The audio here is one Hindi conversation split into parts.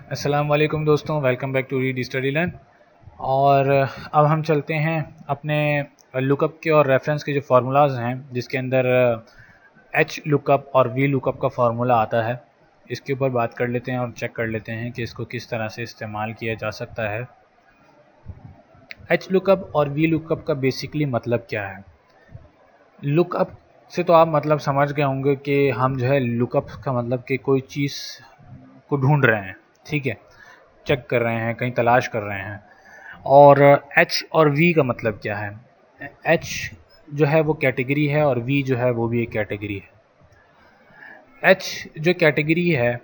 अस्सलाम वालेकुम दोस्तों, welcome back to read study learn. और अब हम चलते हैं अपने लुकअप के और रेफरेंस के जो फार्मूलाज हैं, जिसके अंदर एच लुकअप और वी लुकअप का फार्मूला आता है। इसके ऊपर बात कर लेते हैं और चेक कर लेते हैं कि इसको किस तरह से इस्तेमाल किया जा सकता है। एच लुकअप और वी लुकअप का बेसिकली मतलब क्या है? लुकअप से तो आप मतलब समझ गए होंगे कि हम जो है लुकअप का मतलब कि कोई चीज़ को ढूंढ रहे हैं, ठीक है, चेक कर रहे हैं, कहीं तलाश कर रहे हैं। और एच और वी का मतलब क्या है? एच जो है वो कैटेगरी है और वी जो है वो भी एक कैटेगरी है। एच जो कैटेगरी है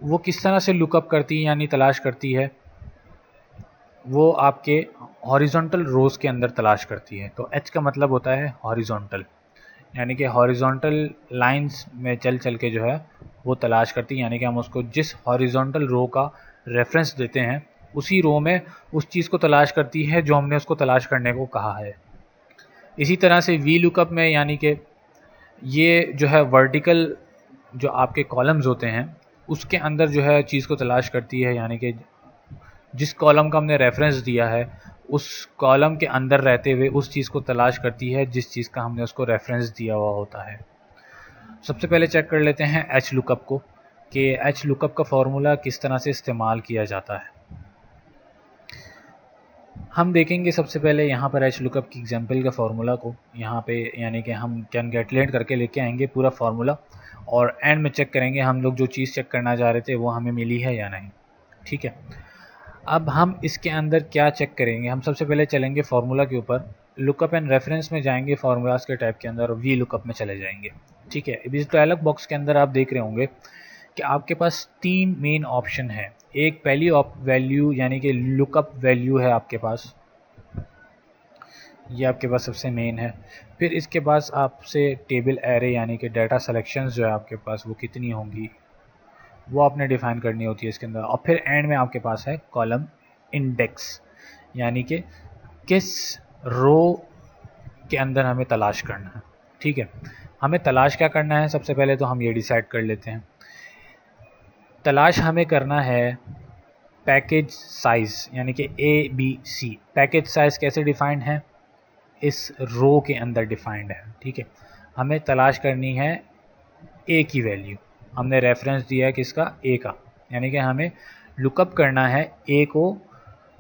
वो किस तरह से लुकअप करती है यानी तलाश करती है? वो आपके हॉरिजॉन्टल रोज़ के अंदर तलाश करती है। तो एच का मतलब होता है हॉरिजॉन्टल, यानी कि हॉरिजॉन्टल लाइंस में चल चल के जो है वो तलाश करती है, यानी कि हम उसको जिस हॉरिजॉन्टल रो का रेफरेंस देते हैं उसी रो में उस चीज़ को तलाश करती है जो हमने उसको तलाश करने को कहा है। इसी तरह से वी लुकअप में यानी कि ये जो है वर्टिकल जो आपके कॉलम्स होते हैं उसके अंदर जो है चीज़ को तलाश करती है, यानी कि जिस कॉलम का हमने रेफरेंस दिया है उस कॉलम के अंदर रहते हुए उस चीज़ को तलाश करती है जिस चीज़ का हमने उसको रेफरेंस दिया हुआ होता है। सबसे पहले चेक कर लेते हैं एच लुकअप को कि एच लुकअप का फॉर्मूला किस तरह से इस्तेमाल किया जाता है। हम देखेंगे सबसे पहले यहाँ पर एच लुकअप की एग्जांपल का फार्मूला को यहाँ पे, यानी कि हम कैलकुलेट करके लेके आएंगे पूरा फार्मूला और एंड में चेक करेंगे हम लोग जो चीज़ चेक करना चाह रहे थे वो हमें मिली है या नहीं। ठीक है, अब हम इसके अंदर क्या चेक करेंगे? हम सबसे पहले चलेंगे फार्मूला के ऊपर, लुकअप एंड रेफरेंस में जाएंगे, फार्मूलाज के टाइप के अंदर और वी लुकअप में चले जाएंगे। ठीक है, इस डायलॉग बॉक्स के अंदर आप देख रहे होंगे कि आपके पास 3 मेन ऑप्शन है। एक पहली वैल्यू यानी कि लुकअप वैल्यू है आपके पास, ये आपके पास सबसे मेन है। फिर इसके पास आपसे टेबल एरे यानी कि डाटा सेलेक्शंस जो है आपके पास वो कितनी होंगी वो आपने डिफाइन करनी होती है इसके अंदर। और फिर एंड में आपके पास है कॉलम इंडेक्स, यानी कि किस रो के अंदर हमें तलाश करना है। ठीक है, हमें तलाश क्या करना है? सबसे पहले तो हम ये डिसाइड कर लेते हैं। तलाश हमें करना है पैकेज साइज़, यानी कि ABC। पैकेज साइज़ कैसे डिफाइंड है? इस रो के अंदर डिफाइंड है। ठीक है, हमें तलाश करनी है ए की वैल्यू। हमने रेफरेंस दिया है किसका? ए का, यानी कि हमें लुकअप करना है ए को।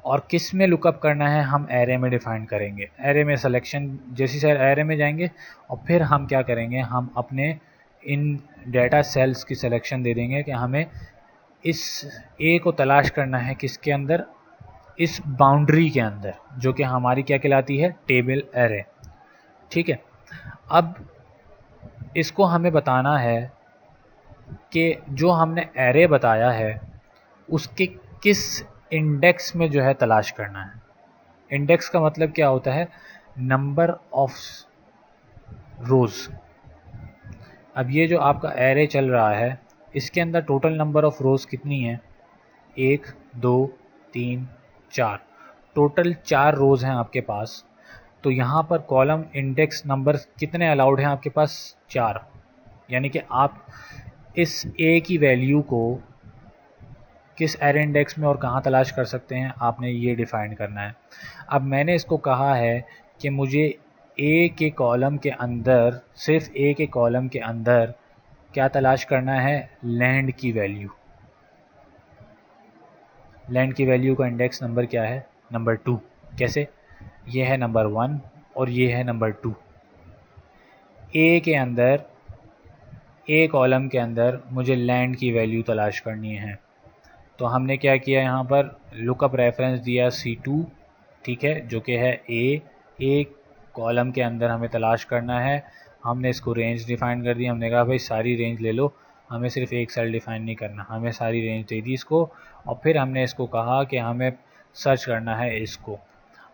और किस में लुकअप करना है? हम एरे में डिफाइन करेंगे। एरे में सिलेक्शन, जैसी सर एरे में जाएंगे और फिर हम क्या करेंगे, हम अपने इन डाटा सेल्स की सिलेक्शन दे देंगे कि हमें इस ए को तलाश करना है किसके अंदर? इस बाउंड्री के अंदर, जो कि हमारी क्या कहलाती है? Table array. ठीक है, अब इसको हमें बताना है कि जो हमने एरे बताया है उसके किस इंडेक्स में जो है तलाश करना है। इंडेक्स का मतलब क्या होता है? Number of rows. अब ये जो आपका एरे चल रहा है इसके अंदर टोटल नंबर ऑफ रोज़ कितनी है? 1 2 3 4, टोटल 4 रोज़ हैं आपके पास। तो यहाँ पर कॉलम इंडेक्स नंबर कितने अलाउड हैं आपके पास? 4। यानी कि आप इस ए की वैल्यू को किस एरे इंडेक्स में और कहाँ तलाश कर सकते हैं, आपने ये डिफ़ाइन करना है। अब मैंने इसको कहा है कि मुझे ए के कॉलम के अंदर, सिर्फ ए के कॉलम के अंदर क्या तलाश करना है? लैंड की वैल्यू। लैंड की वैल्यू का इंडेक्स नंबर क्या है? नंबर 2। कैसे? ये है नंबर 1 और ये है नंबर 2। ए के अंदर, ए कॉलम के अंदर मुझे लैंड की वैल्यू तलाश करनी है। तो हमने क्या किया, यहाँ पर लुकअप रेफरेंस दिया C2, ठीक है, जो कि है ए कॉलम के अंदर हमें तलाश करना है। हमने इसको रेंज डिफ़ाइन कर दी। हमने कहा भाई सारी रेंज ले लो, हमें सिर्फ एक सेल डिफ़ाइन नहीं करना, हमें सारी रेंज दे दी इसको। और फिर हमने इसको कहा कि हमें सर्च करना है इसको।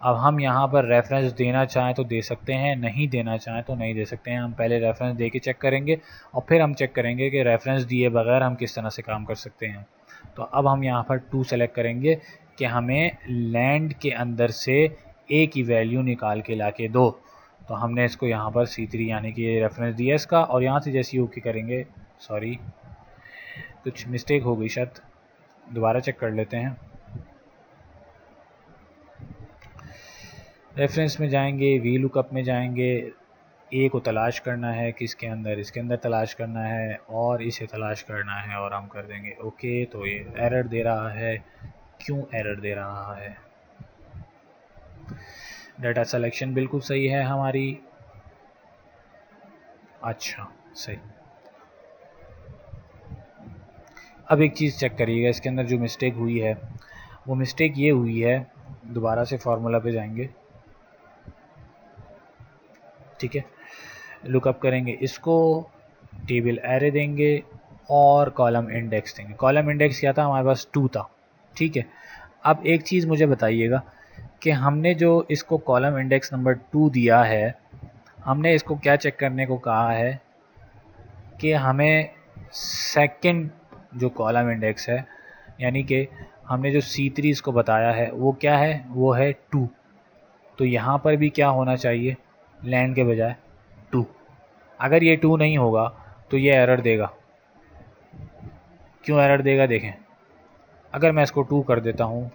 अब हम यहाँ पर रेफरेंस देना चाहें तो दे सकते हैं, नहीं देना चाहें तो नहीं दे सकते हैं। हम पहले रेफरेंस दे के चेक करेंगे और फिर हम चेक करेंगे कि रेफरेंस दिए बगैर हम किस तरह से काम कर सकते हैं। तो अब हम यहाँ पर 2 सेलेक्ट करेंगे कि हमें लैंड के अंदर से ए की वैल्यू निकाल के ला के दो। तो हमने इसको यहाँ पर C3 यानी कि ये रेफरेंस दिया इसका, और यहाँ से जैसे ओके करेंगे, सॉरी कुछ मिस्टेक हो गई शायद, दोबारा चेक कर लेते हैं। रेफरेंस में जाएंगे, वी लुकअप में जाएंगे, ए को तलाश करना है किसके अंदर, इसके अंदर तलाश करना है और इसे तलाश करना है और हम कर देंगे ओके। तो ये एरर दे रहा है, क्यों एरर दे रहा है? डाटा सिलेक्शन बिल्कुल सही है हमारी। अच्छा सही। अब एक चीज़ चेक करिएगा, इसके अंदर जो मिस्टेक हुई है वो मिस्टेक ये हुई है, दोबारा से फार्मूला पे जाएंगे, ठीक है, लुकअप करेंगे इसको, टेबल एरे देंगे और कॉलम इंडेक्स देंगे। कॉलम इंडेक्स क्या था हमारे पास? 2 था, ठीक है। अब एक चीज़ मुझे बताइएगा कि हमने जो इसको कॉलम इंडेक्स नंबर 2 दिया है, हमने इसको क्या चेक करने को कहा है कि हमें सेकंड जो कॉलम इंडेक्स है, यानी कि हमने जो C3 इसको बताया है वो क्या है? वो है 2। तो यहाँ पर भी क्या होना चाहिए? लैंड के बजाय 2। अगर ये 2 नहीं होगा तो ये एरर देगा। क्यों एरर देगा देखें, अगर मैं इसको 2 कर देता हूँ,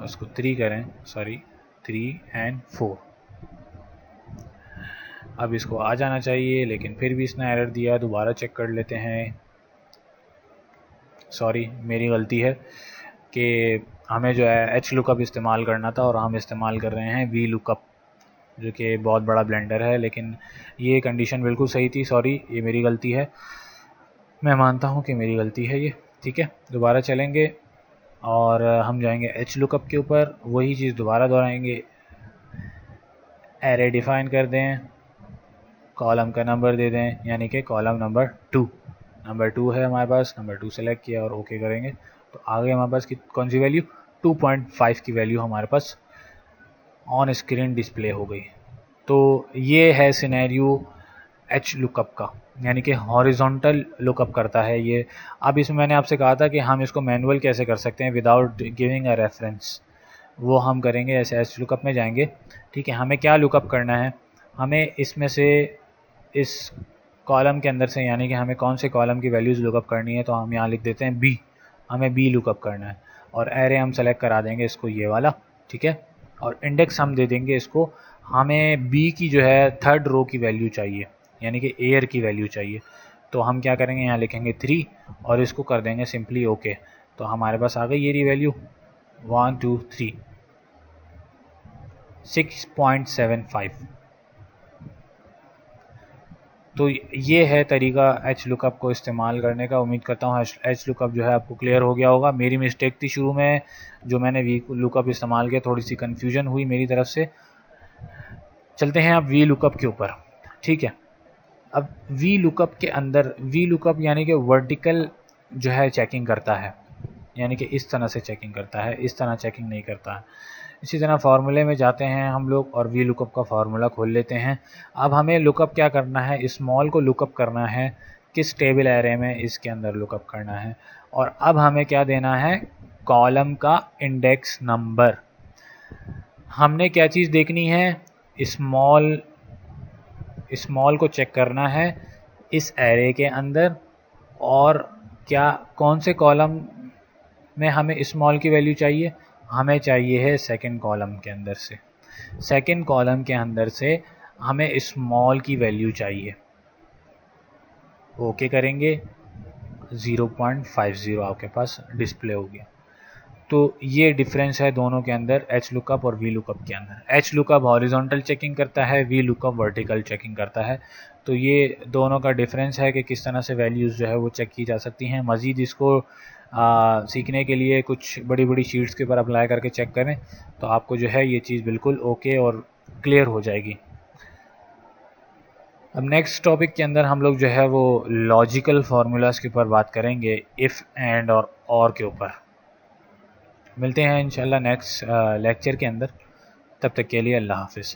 इसको 3 करें, सॉरी 3 and 4, अब इसको आ जाना चाहिए, लेकिन फिर भी इसने एरर दिया। दोबारा चेक कर लेते हैं। सॉरी मेरी गलती है कि हमें जो है एच लुकअप इस्तेमाल करना था और हम इस्तेमाल कर रहे हैं वी लुकअप, जो कि बहुत बड़ा ब्लेंडर है, लेकिन ये कंडीशन बिल्कुल सही थी। सॉरी, ये मेरी गलती है, मैं मानता हूँ कि मेरी गलती है ये, ठीक है। दोबारा चलेंगे और हम जाएंगे एच लुकअप के ऊपर, वही चीज़ दोबारा दोहराएंगे। एरे डिफाइन कर दें, कॉलम का नंबर दे दें, यानी कि कॉलम नंबर 2, नंबर 2 है हमारे पास, नंबर 2 सेलेक्ट किया और ओके करेंगे तो आगे हमारे पास कौन सी वैल्यू? 2.5 की वैल्यू हमारे पास ऑन स्क्रीन डिस्प्ले हो गई। तो ये है सिनेरियो एच लुकअप का, यानी कि हॉरिजॉन्टल लुकअप करता है ये। अब इसमें मैंने आपसे कहा था कि हम इसको मैनुअल कैसे कर सकते हैं विदाउट गिविंग अ रेफरेंस, वो हम करेंगे। ऐसे एच लुकअप में जाएंगे, ठीक है। हमें क्या लुकअप करना है? हमें इसमें से इस कॉलम के अंदर से, यानी कि हमें कौन से कॉलम की वैल्यूज़ लुकअप करनी है, तो हम यहाँ लिख देते हैं बी, हमें बी लुकअप करना है और एरे हम सेलेक्ट करा देंगे इसको, ये वाला, ठीक है। और इंडेक्स हम दे देंगे इसको, हमें बी की जो है थर्ड रो की वैल्यू चाहिए, यानी कि एयर की वैल्यू चाहिए। तो हम क्या करेंगे, यहाँ लिखेंगे 3 और इसको कर देंगे सिंपली ओके। तो हमारे पास आ गई ये वैल्यू 1 2 3 6.75। तो ये है तरीका एच लुकअप को इस्तेमाल करने का। उम्मीद करता हूँ एच लुकअप जो है आपको क्लियर हो गया होगा। मेरी मिस्टेक थी शुरू में, जो मैंने वी लुकअप इस्तेमाल किया, थोड़ी सी कन्फ्यूजन हुई मेरी तरफ से। चलते हैं अब वी लुकअप के ऊपर, ठीक है। अब वी लुकअप के अंदर, वी लुकअप यानी कि वर्टिकल जो है चेकिंग करता है, यानी कि इस तरह से चेकिंग करता है, इस तरह चेकिंग नहीं करता है। इसी तरह फार्मूले में जाते हैं हम लोग और वी लुकअप का फार्मूला खोल लेते हैं। अब हमें लुकअप क्या करना है? स्मॉल को लुकअप करना है किस टेबल एरे में, इसके अंदर लुकअप करना है। और अब हमें क्या देना है? कॉलम का इंडेक्स नंबर। हमने क्या चीज़ देखनी है? स्मॉल, स्मॉल को चेक करना है इस एरे के अंदर, और क्या कौन से कॉलम में हमें स्मॉल की वैल्यू चाहिए? हमें चाहिए है सेकंड कॉलम के अंदर से, सेकंड कॉलम के अंदर से हमें स्मॉल की वैल्यू चाहिए। ओके करेंगे, 0.50 आपके पास डिस्प्ले हो गया। तो ये डिफरेंस है दोनों के अंदर, एच लुकअप और वी लुकअप के अंदर। एच लुकअप हॉरिजॉन्टल चेकिंग करता है, वी लुकअप वर्टिकल चेकिंग करता है। तो ये दोनों का डिफरेंस है कि किस तरह से वैल्यूज़ जो है वो चेक की जा सकती हैं। मज़ीद इसको सीखने के लिए कुछ बड़ी बड़ी शीट्स के ऊपर अप्लाई करके चेक करें तो आपको जो है ये चीज़ बिल्कुल ओके और क्लियर हो जाएगी। अब नेक्स्ट टॉपिक के अंदर हम लोग जो है वो लॉजिकल फार्मूलाज के ऊपर बात करेंगे, इफ़ एंड और के ऊपर। मिलते हैं इंशाल्लाह नेक्स्ट लेक्चर के अंदर, तब तक के लिए अल्लाह हाफिज़।